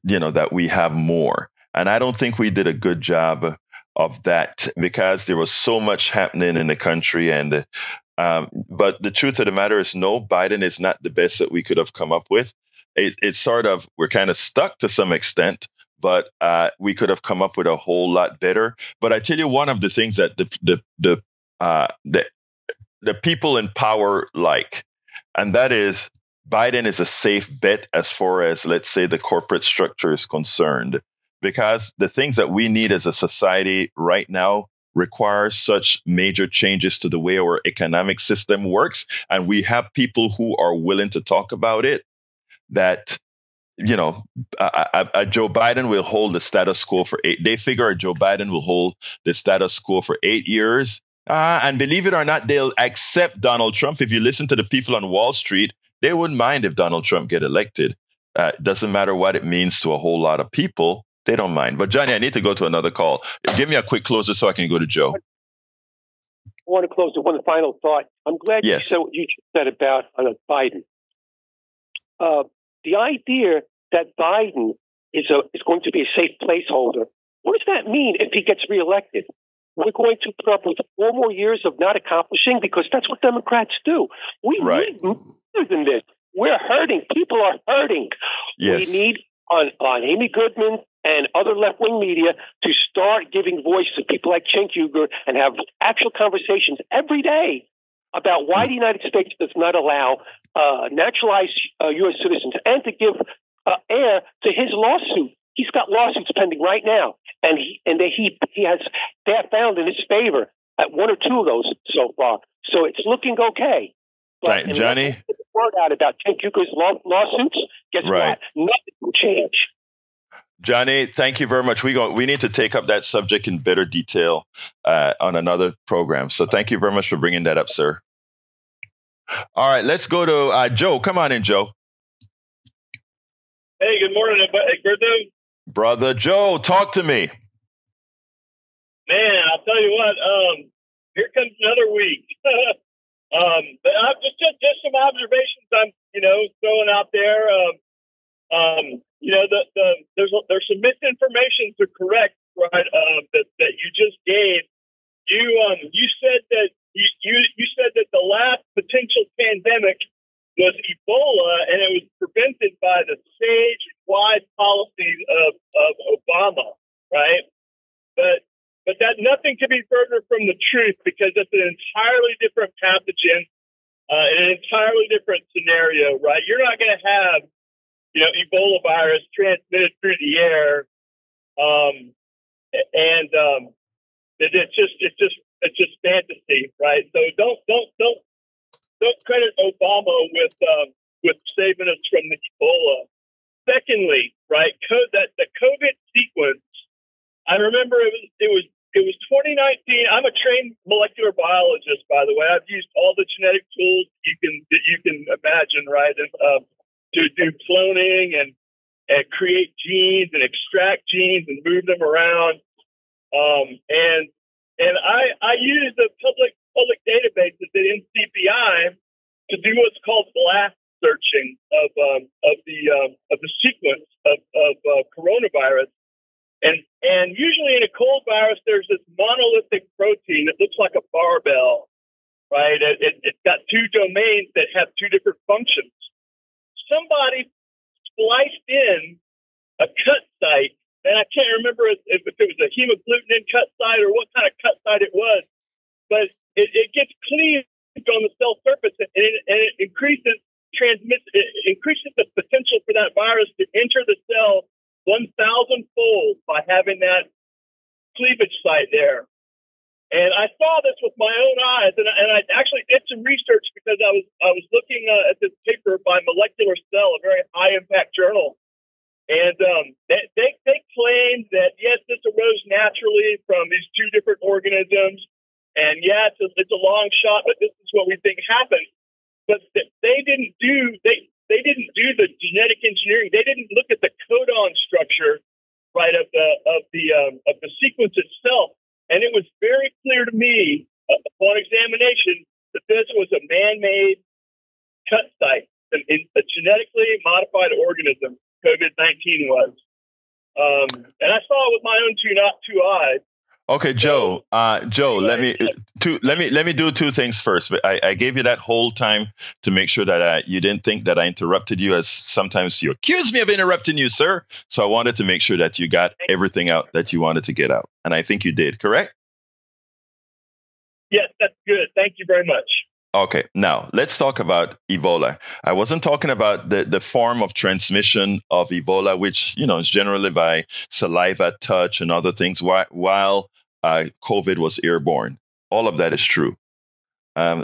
that we have more. And I don't think we did a good job of that because there was so much happening in the country. And but the truth of the matter is, no, Biden is not the best that we could have come up with. It's sort of, we're kind of stuck to some extent, but we could have come up with a whole lot better. But I tell you, one of the things that the people in power like, and that is Biden is a safe bet as far as, let's say, the corporate structure is concerned. Because the things that we need as a society right now require such major changes to the way our economic system works. And we have people who are willing to talk about it, that, Joe Biden will hold the status quo for 8. They figure Joe Biden will hold the status quo for 8 years. And believe it or not, they'll accept Donald Trump. If you listen to the people on Wall Street, they wouldn't mind if Donald Trump get elected. Doesn't matter what it means to a whole lot of people. They don't mind. But Johnny, I need to go to another call. Give me a quick closer so I can go to Joe. I want to close with one final thought. I'm glad you said what you said about Biden. The idea that Biden is going to be a safe placeholder. What does that mean if he gets reelected? We're going to put up with 4 more years of not accomplishing, because that's what Democrats do. We need more than this. We're hurting. People are hurting. Yes. We need on Amy Goodman and other left-wing media to start giving voice to people like Cenk Uygur and have actual conversations every day about why the United States does not allow naturalized U.S. citizens, and to give air to his lawsuit. He's got lawsuits pending right now, and they have found in his favor at 1 or 2 of those so far. So it's looking okay. But Johnny, get the word out about Cenk Uygur's lawsuits. Guess what? Nothing will change. Johnny, thank you very much. We need to take up that subject in better detail on another program. So thank you very much for bringing that up, sir. All right, let's go to Joe. Come on in, Joe. Hey, good morning, everybody. Brother Joe, talk to me. Man, I'll tell you what. Here comes another week. But just some observations I'm throwing out there. There's some misinformation to correct, right? That you just gave. You said that you said that the last potential pandemic was Ebola, and it was prevented by the sage and wise policies of Obama, right? But that nothing could be further from the truth, because it's an entirely different pathogen, an entirely different scenario, right? You're not going to have Ebola virus transmitted through the air, it's just fantasy, right? So don't don't credit Obama with saving us from the Ebola. Secondly, right, the COVID sequence. I remember it was 2019. I'm a trained molecular biologist, by the way. I've used all the genetic tools that you can imagine, right, and, to do cloning and create genes and extract genes and move them around. And I use the public databases at NCBI to do what's called blast searching of the sequence of coronavirus. And usually in a cold virus, there's this monolithic protein that looks like a barbell, right? It's got two domains that have two different functions. Somebody spliced in a cut site, and I can't remember if it was a hemagglutinin cut site or what kind of cut site it was, but it gets cleaved on the cell surface, and it increases the potential for that virus to enter the cell 1,000-fold by having that cleavage site there. And I saw this with my own eyes, and I actually did some research because I was looking at this paper by Molecular Cell, a very high impact journal, and they claimed that yes, this arose naturally from these two different organisms, and yeah, it's a long shot, but this is what we think happened. But they didn't do the genetic engineering. They didn't look at the codon structure, right, of the sequence itself. And it was very clear to me upon examination that this was a man-made cut site, a genetically modified organism. COVID-19 was, and I saw it with my own two eyes. Okay, Joe. Joe, anyway, let me do two things first. I gave you that whole time to make sure that you didn't think that I interrupted you, as sometimes you accuse me of interrupting you, sir. So I wanted to make sure that you got everything out that you wanted to get out, and I think you did. Correct? Yes, that's good. Thank you very much. Okay, now let's talk about Ebola. I wasn't talking about the form of transmission of Ebola, which is generally by saliva, touch, and other things. While COVID was airborne, all of that is true.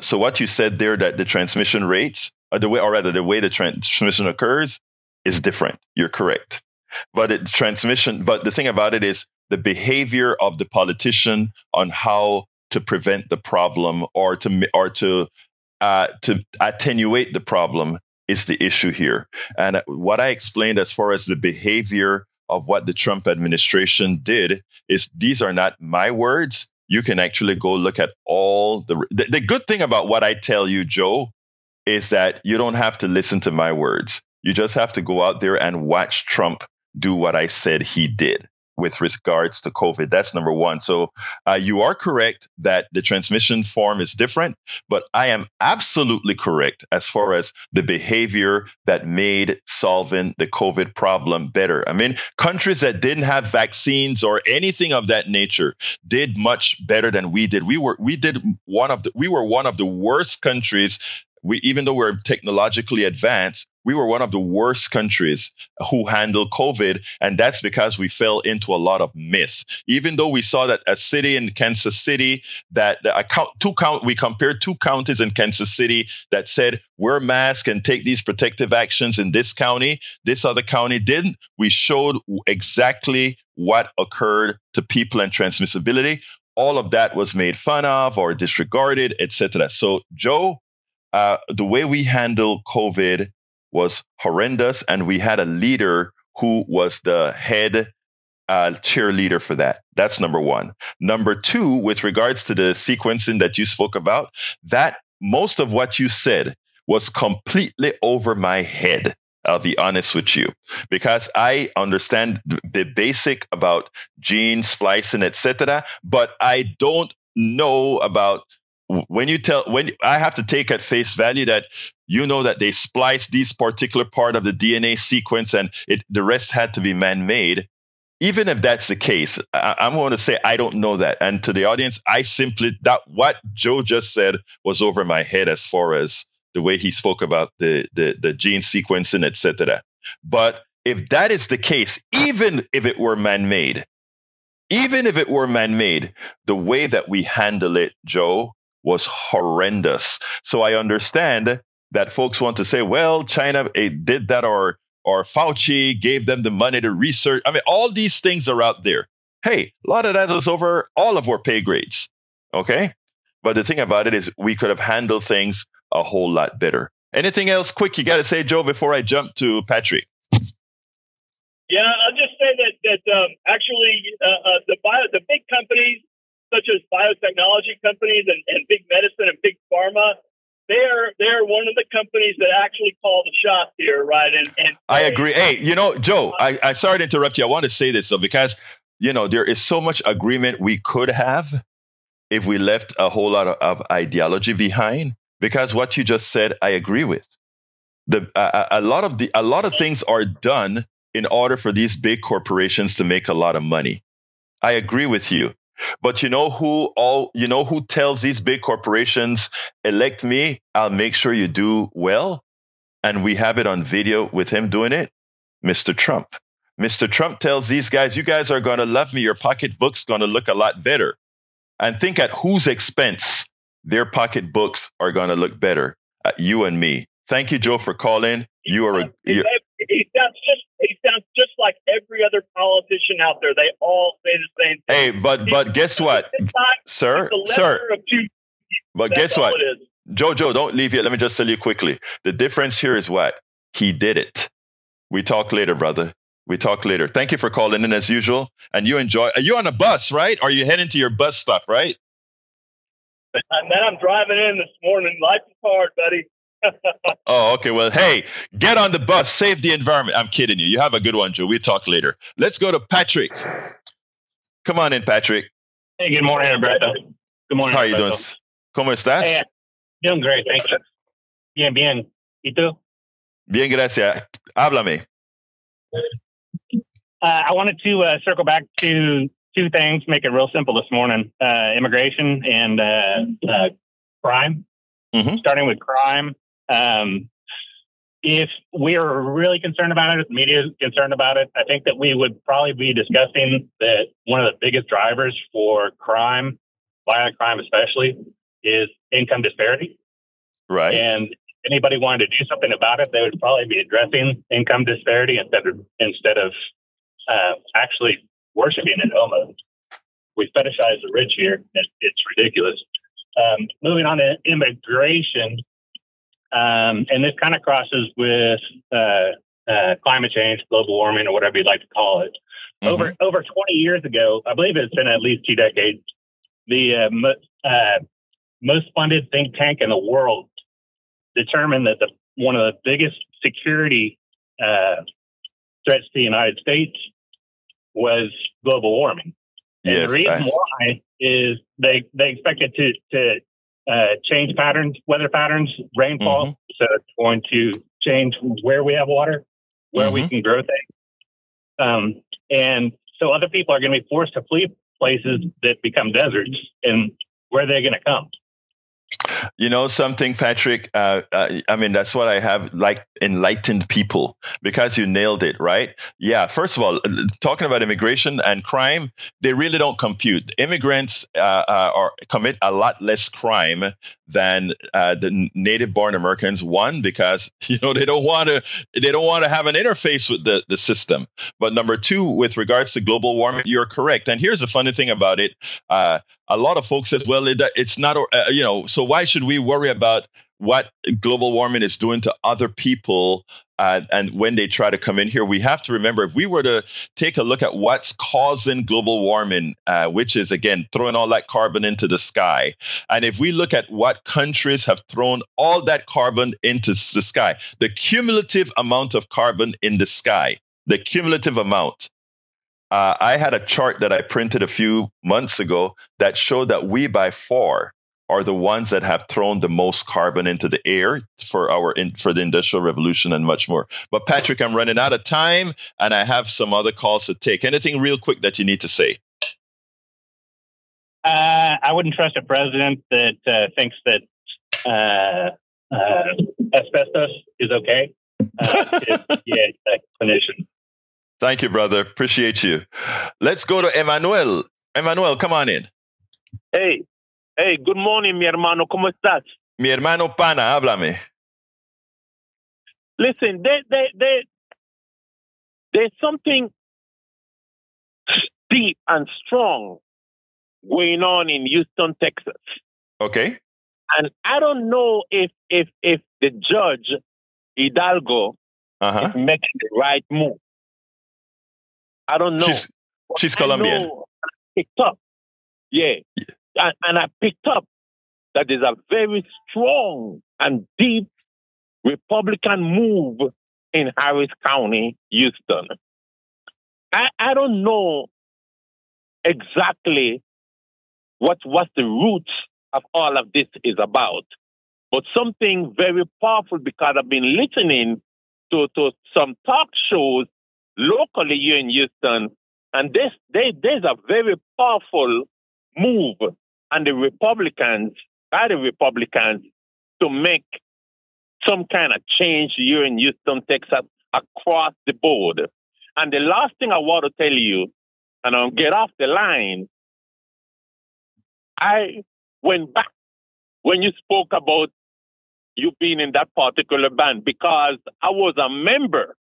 So what you said there, that the transmission rates, the way the transmission occurs, is different. You're correct. But the thing about it is the behavior of the politician on how to prevent the problem or to attenuate the problem is the issue here. And what I explained as far as the behavior of what the Trump administration did is, these are not my words. You can actually go look at all the good thing about what I tell you, Joe, is that you don't have to listen to my words. You just have to go out there and watch Trump do what I said he did with regards to COVID. That's number one. So you are correct that the transmission form is different, but I am absolutely correct as far as the behavior that made solving the COVID problem better. I mean, countries that didn't have vaccines or anything of that nature did much better than we did. We were one of the worst countries. Even though we're technologically advanced, we were one of the worst countries who handled COVID. And that's because we fell into a lot of myth. Even though we saw that a city in Kansas City, we compared two counties in Kansas City that said, wear masks and take these protective actions in this county. This other county didn't. We showed exactly what occurred to people and transmissibility. All of that was made fun of or disregarded, etc. So, Joe, the way we handled COVID was horrendous, and we had a leader who was the head cheerleader for that. That's number one. Number two, with regards to the sequencing that you spoke about, that most of what you said was completely over my head. I'll be honest with you, because I understand the basic about gene splicing, etc., but I don't know about when I have to take at face value that that they spliced this particular part of the DNA sequence and the rest had to be man-made. Even if that's the case, I'm going to say I don't know that. And to the audience, what Joe just said was over my head as far as the way he spoke about the gene sequencing, etc. But if that is the case, even if it were man-made, the way that we handle it, Joe, was horrendous. So I understand that folks want to say, well, China did that, or Fauci gave them the money to research. I mean, all these things are out there. Hey, a lot of that is over all of our pay grades. Okay? But the thing about it is we could have handled things a whole lot better. Anything else quick you got to say, Joe, before I jump to Patrick? Yeah, I'll just say that actually the big companies such as biotechnology companies and big medicine and big pharma, they're one of the companies that actually call the shots here, right? And I agree. Hey, Joe, I sorry to interrupt you. I want to say this though, because there is so much agreement we could have if we left a whole lot of ideology behind. Because what you just said, I agree with. A lot of things are done in order for these big corporations to make a lot of money. I agree with you. But you know who tells these big corporations, elect me, I'll make sure you do well? And we have it on video with him doing it. Mr. Trump. Mr. Trump tells these guys, you guys are going to love me. Your pocketbook's going to look a lot better. And think at whose expense their pocketbooks are going to look better. You and me. Thank you, Joe, for calling. He sounds just like every other politician out there. They all say the same thing. Hey, but guess what, sir? But guess what, Joe, don't leave yet. Let me just tell you quickly. The difference here is what? He did it. We talk later, brother. We talk later. Thank you for calling in as usual. And you enjoy. Are you on a bus, right? Are you heading to your bus stop, right? Man, I'm driving in this morning. Life is hard, buddy. Oh, okay. Well, hey, get on the bus. Save the environment. I'm kidding you. You have a good one, Joe. We'll talk later. Let's go to Patrick. Come on in, Patrick. Hey, good morning, Alberto. Good morning. How are you doing? ¿Cómo estás? Hey, doing great. Thanks. Bien, bien. ¿Y tú? Bien, gracias. Háblame. I wanted to circle back to two things, make it real simple this morning. Immigration and crime. Mm-hmm. Starting with crime. If we are really concerned about it, if the media is concerned about it, I think that we would probably be discussing that one of the biggest drivers for crime, violent crime especially, is income disparity. Right. And if anybody wanted to do something about it, they would probably be addressing income disparity instead of actually worshiping it almost. We fetishize the rich here. It's ridiculous. Moving on to immigration, and this kind of crosses with climate change, global warming, or whatever you'd like to call it. Mm-hmm. Over 20 years ago, I believe it's been at least 2 decades, the most funded think tank in the world determined that one of the biggest security threats to the United States was global warming. Yes, and the reason why is they expect it to change weather patterns, rainfall. Mm-hmm. So it's going to change where we have water, where we can grow things. And so other people are going to be forced to flee places that become deserts. And where are they going to come? You know something, Patrick? I mean, that's what I have like enlightened people, because you nailed it, right? Yeah. First of all, talking about immigration and crime, they really don't compute. Immigrants commit a lot less crime than the native-born Americans. One, because they don't want to have an interface with the system. But number two, with regards to global warming, you're correct. And here's the funny thing about it. A lot of folks says, well, it's not, so why should we worry about what global warming is doing to other people? And when they try to come in here, we have to remember, if we were to take a look at what's causing global warming, which is, again, throwing all that carbon into the sky. And if we look at what countries have thrown all that carbon into the sky, the cumulative amount of carbon in the sky, the cumulative amount. I had a chart that I printed a few months ago that showed that we by far are the ones that have thrown the most carbon into the air for the Industrial Revolution and much more. But Patrick, I'm running out of time and I have some other calls to take. Anything real quick that you need to say? I wouldn't trust a president that thinks that asbestos is okay. It's a clinician. Thank you, brother. Appreciate you. Let's go to Emmanuel. Emmanuel, come on in. Hey, Hey, good morning, mi hermano. ¿Cómo estás? Mi hermano pana, háblame. Listen, there's something deep and strong going on in Houston, Texas. Okay. And I don't know if the judge, Hidalgo, is making the right move. I don't know. She's Colombian. I picked up. Yeah. And I picked up that there's a very strong and deep Republican move in Harris County, Houston. I don't know exactly what the roots of all of this is about, but something very powerful, because I've been listening to some talk shows locally here in Houston, and there's a very powerful move on the Republicans, by the Republicans, to make some kind of change here in Houston, Texas, across the board. And the last thing I want to tell you, and I'll get off the line, I went back when you spoke about you being in that particular band, because I was a member.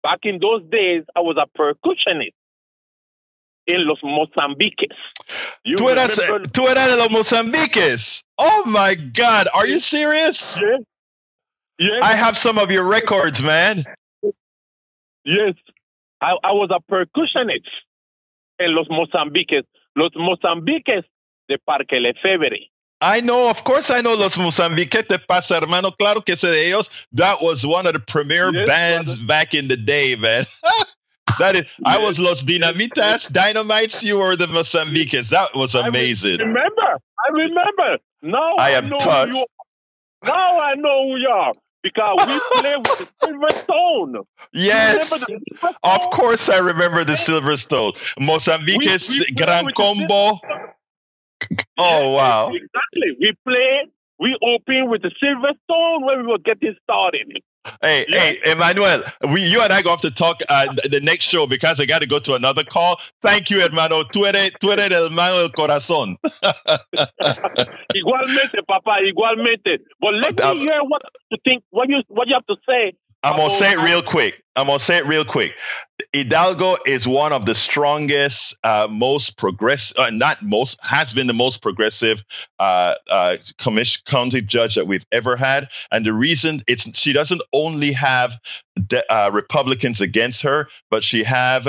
Back in those days, I was a percussionist in Los Mozambiques. Tú eras de los Mozambiques. Oh my God. Are you serious? Yes. Yes. I have some of your records, man. Yes. I was a percussionist in Los Mozambiques. Los Mozambiques de Parque Lefebvre. I know, of course I know Los Mozambiques de Pasa, hermano. Claro que sé de ellos. That was one of the premier bands back in the day, man. That is, I was Los Dinamitas, Dynamites. You were the Mozambiques. That was amazing. I remember. Now I am tough. Now I know who you are, because we play with the Silverstone. Yes, of course I remember the Silverstone. Mozambiques, Gran Combo. Oh, wow. Exactly. We open with the Silverstone when we were getting started. Hey, Emmanuel, you and I go have to talk the next show, because I got to go to another call. Thank you, hermano. Tú eres el hermano del corazón. Igualmente, Papa, igualmente. But let me hear what you think, what you have to say. I'm going to say it real quick. Hidalgo is one of the strongest, most progressive, has been the most progressive county judge that we've ever had. And the reason she doesn't only have Republicans against her, but she has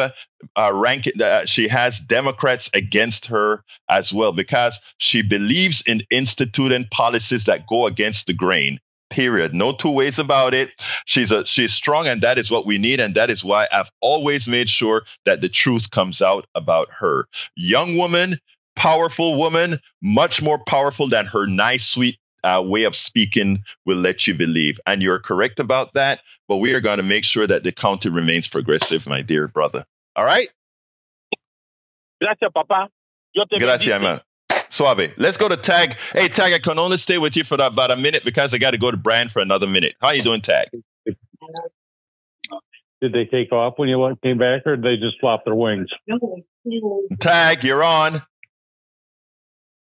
Democrats against her as well, because she believes in instituting policies that go against the grain. Period. No two ways about it. She's strong, and that is what we need, and that is why I've always made sure that the truth comes out about her. Young woman, powerful woman, much more powerful than her nice, sweet way of speaking will let you believe. And you're correct about that, but we are going to make sure that the county remains progressive, my dear brother. All right? Gracias, Papa. Gracias, man. Suave. Let's go to Tag. Hey, Tag, I can only stay with you for about a minute, because I got to go to Brian for another minute. How you doing, Tag? Did they take off when you came back, or did they just flop their wings? Tag, you're on.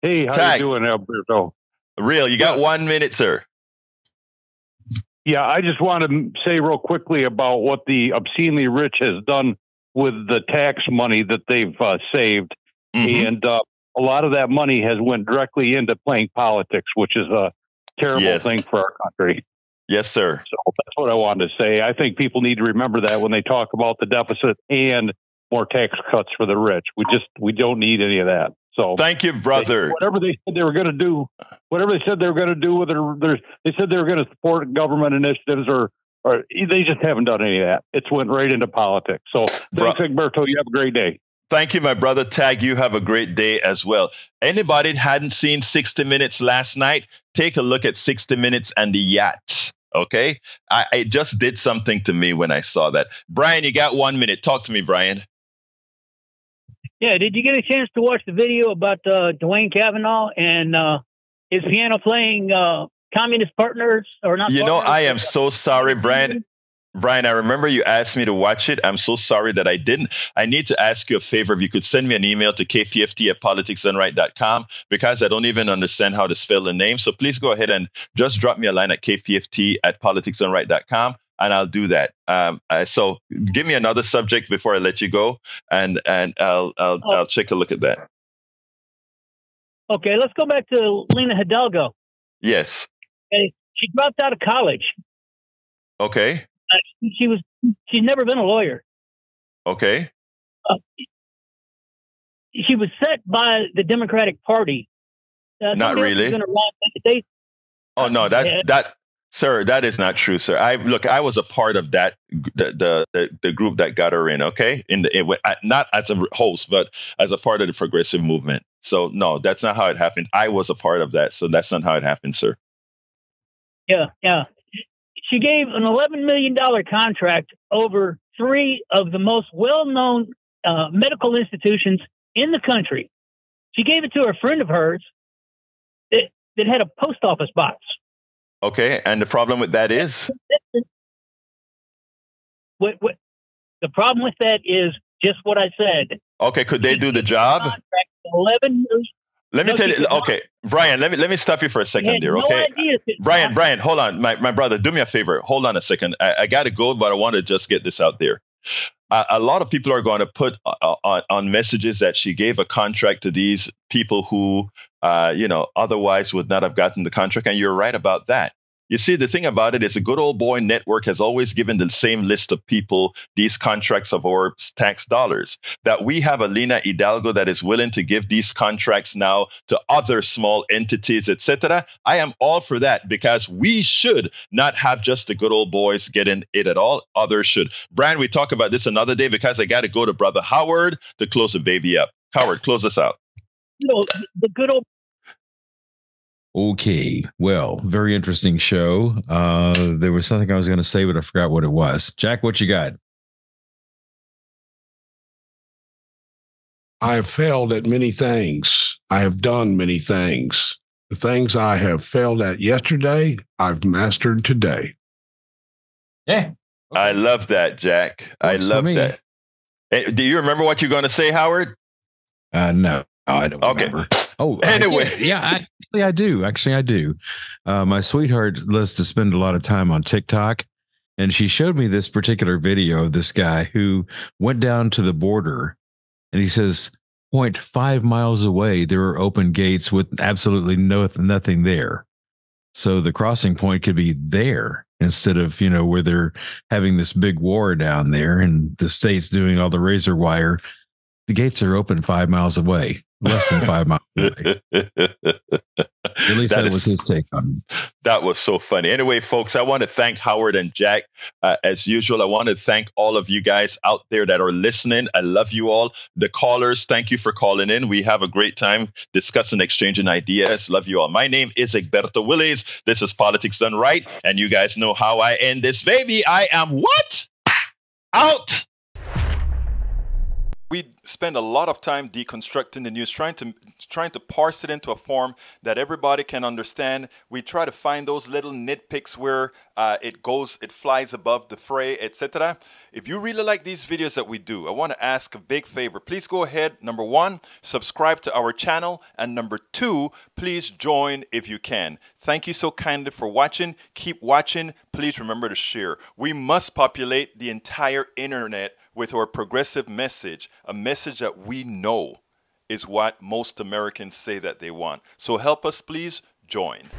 Hey, how you doing, Alberto? Real, you got 1 minute, sir. Yeah, I just want to say real quickly about what the obscenely rich has done with the tax money that they've saved. Mm-hmm. And a lot of that money has went directly into playing politics, which is a terrible thing for our country. Yes, sir. So that's what I wanted to say. I think people need to remember that when they talk about the deficit and more tax cuts for the rich. We don't need any of that. So thank you, brother. Whatever they said they were going to do, with they said they were going to support government initiatives, or they just haven't done any of that. It's went right into politics. So thanks, Egberto. You have a great day. Thank you, my brother. Tag, you have a great day as well. Anybody hadn't seen 60 Minutes last night, take a look at 60 Minutes and the yacht. Okay? I just did something to me when I saw that. Brian, you got 1 minute. Talk to me, Brian. Yeah, did you get a chance to watch the video about Dwayne Kavanaugh and his piano playing communist partners or not? You know, I am so sorry, Brian. Brian, I remember you asked me to watch it. I'm so sorry that I didn't. I need to ask you a favor. If you could send me an email to kpft@politicsdoneright.com, because I don't even understand how to spell the name. So please go ahead and just drop me a line at kpft@politicsdoneright.com, and I'll do that. So give me another subject before I let you go, and I'll take a look at that. Okay, let's go back to Lena Hidalgo. Yes. Okay, she dropped out of college. Okay. She's never been a lawyer. Okay. She was set by the Democratic Party. Not really. Oh no, sir, that is not true, sir. I was a part of that, the group that got her in. Okay, not as a host, but as a part of the progressive movement. So no, that's not how it happened. I was a part of that, so that's not how it happened, sir. Yeah. She gave an $11 million contract over 3 of the most well-known medical institutions in the country. She gave it to a friend of hers that had a post office box. Okay, and the problem with that is? What the problem with that is just what I said. Okay, could they do the job? $11 million. Let me tell you. Okay, Brian, let me stop you for a second there. Okay, Brian, hold on, my brother, do me a favor. Hold on a second. I got to go, but I want to just get this out there. A lot of people are going to put on messages that she gave a contract to these people who, otherwise would not have gotten the contract, and you're right about that. You see, the thing about it is a good old boy network has always given the same list of people these contracts of our tax dollars. That we have a Lena Hidalgo that is willing to give these contracts now to other small entities, etc. I am all for that, because we should not have just the good old boys getting it at all. Others should. Brian, we talk about this another day, because I got to go to Brother Howard to close the baby up. Howard, close us out. The good old. Okay, well, very interesting show. There was something I was going to say, but I forgot what it was. Jack, what you got? I have failed at many things. I have done many things. The things I have failed at yesterday, I've mastered today. Yeah. Okay. I love that, Jack. I love that. Hey, do you remember what you're going to say, Howard? No, I don't remember. Oh, anyway. I do. Actually, I do. My sweetheart loves to spend a lot of time on TikTok, and she showed me this particular video of this guy who went down to the border, and he says, 0.5 miles away, there are open gates with absolutely nothing there. So the crossing point could be there instead of, where they're having this big war down there and the state's doing all the razor wire. The gates are open 5 miles away. Less than 5 miles away. At least that was his take on it. That was so funny. Anyway, folks, I want to thank Howard and Jack. As usual, I want to thank all of you guys out there that are listening. I love you all. The callers, thank you for calling in. We have a great time discussing, exchanging ideas. Love you all. My name is Egberto Willis. This is Politics Done Right. And you guys know how I end this, baby. I am what? Out. We spend a lot of time deconstructing the news, trying to parse it into a form that everybody can understand. We try to find those little nitpicks where it flies above the fray, etc. If you really like these videos that we do, I want to ask a big favor. Please go ahead, number 1, subscribe to our channel, and number 2, please join if you can. Thank you so kindly for watching. Keep watching. Please remember to share. We must populate the entire internet with our progressive message, a message that we know is what most Americans say that they want. So help us, please join.